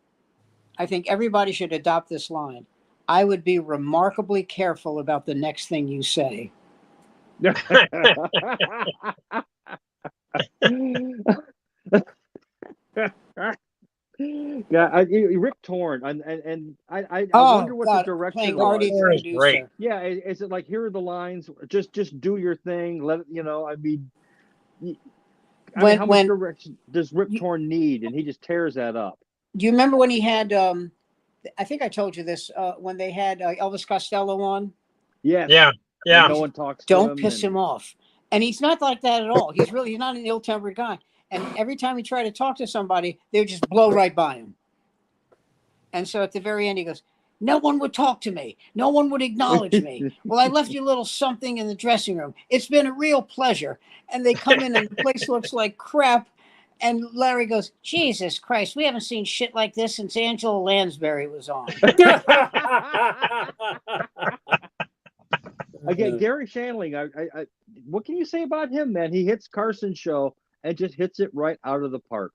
I think everybody should adopt this line. I would be remarkably careful about the next thing you say. Yeah, Rip Torn, and I wonder what the direction playing was. Artie the Torn is producer. great. Yeah, is it like, here are the lines? Just do your thing. Let it, I mean, how much direction does Rip Torn need? And he just tears that up. Do you remember when he had? I think I told you this when they had Elvis Costello on. Yes. Yeah. And no one talks. Don't piss him off. And he's not like that at all. He's not an ill-tempered guy. And every time he tried to talk to somebody, they would just blow right by him. And so at the very end, he goes, no one would talk to me. No one would acknowledge me. Well, I left you a little something in the dressing room. It's been a real pleasure. And they come in and the place looks like crap. And Larry goes, Jesus Christ, we haven't seen shit like this since Angela Lansbury was on. Again, Gary Shandling, I what can you say about him, man? He hits Carson's show and just hits it right out of the park.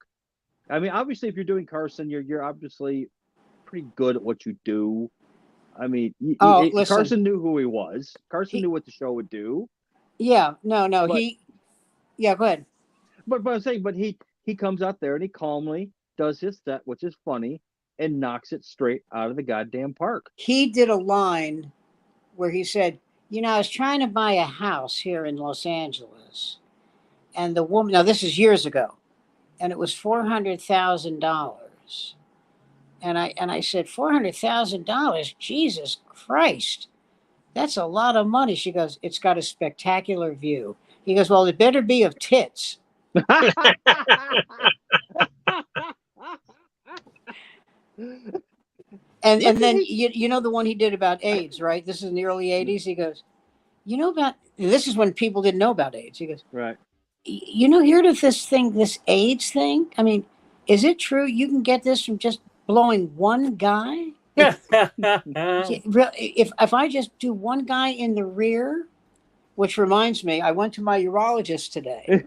I mean, obviously, if you're doing Carson, you're obviously pretty good at what you do. I mean, listen, Carson knew who he was. Carson knew what the show would do. Yeah, no, go ahead. But I'm saying, he comes out there and he calmly does his set, which is funny, and knocks it straight out of the goddamn park. He did a line where he said, I was trying to buy a house here in Los Angeles. And the woman, now this is years ago, and it was $400,000. And I said, $400,000? Jesus Christ. That's a lot of money. She goes, it's got a spectacular view. He goes, well, it better be of tits. And then you know the one he did about AIDS, right? This is in the early 80s. He goes, this is when people didn't know about AIDS. He goes, right. Heard of this AIDS thing? I mean, is it true you can get this from just blowing one guy? If I just do one guy in the rear, which reminds me, I went to my urologist today.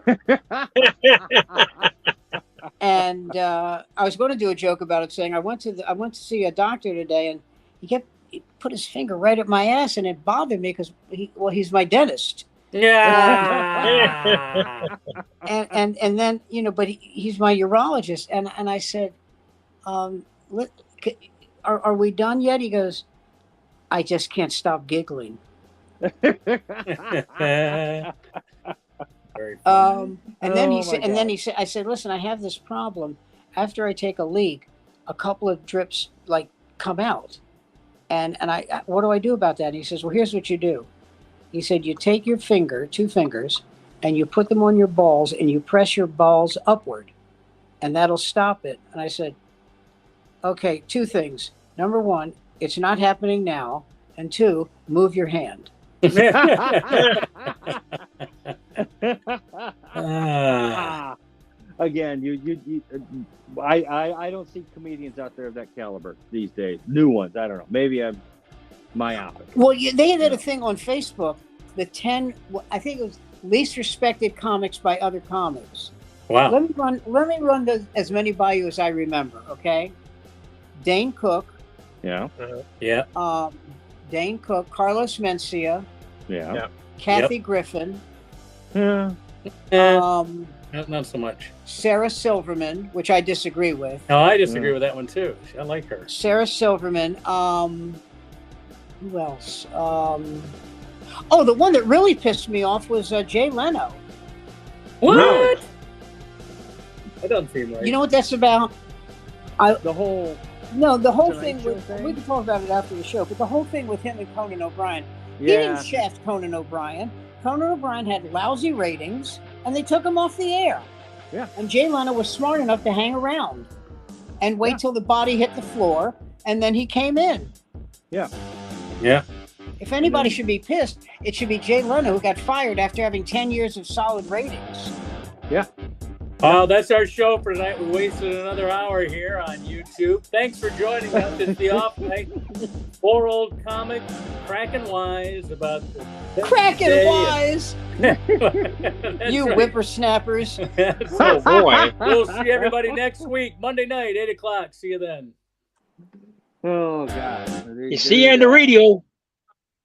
And I was going to do a joke about it, saying I went to see a doctor today, and he put his finger right at my ass, and it bothered me because he's my dentist. Yeah. and then but he's my urologist, and I said, are we done yet? He goes, I just can't stop giggling. And then he said, I said, listen, I have this problem. After I take a leak, a couple of drips like come out. And I what do I do about that? And he says, well, here's what you do. He said, you take your two fingers, and you put them on your balls, and you press your balls upward, and that'll stop it. And I said, okay, two things. Number one, it's not happening now. And two, move your hand. Again, I don't see comedians out there of that caliber these days. New ones, I don't know. Maybe I'm myopic. Well, they did a thing on Facebook, the 10, I think it was least respected comics by other comics. Wow. Let me run as many by you as I remember. Okay, Dane Cook. Yeah. Yeah. Dane Cook, Carlos Mencia. Yeah. Kathy Griffin. Yeah. Not so much. Sarah Silverman, which I disagree with. No, I disagree with that one too. I like her. Sarah Silverman. Who else? The one that really pissed me off was Jay Leno. What? No. That doesn't seem right. You know what that's about? The whole thing with thing? we can talk about it after the show, but the whole thing with him and Conan O'Brien. Yeah. He didn't shaft Conan O'Brien. Conan O'Brien had lousy ratings, and they took him off the air. Yeah. And Jay Leno was smart enough to hang around and wait till the body hit the floor, and then he came in. Yeah. Yeah. If anybody should be pissed, it should be Jay Leno, who got fired after having 10 years of solid ratings. Yeah. That's our show for tonight. We wasted another hour here on YouTube. Thanks for joining us. It's the off night. 4 old comics cracking wise about the Cracking wise. You right. whippersnappers. Oh boy. We'll see everybody next week, Monday night, 8 o'clock. See you then. Oh God. You see you on the radio.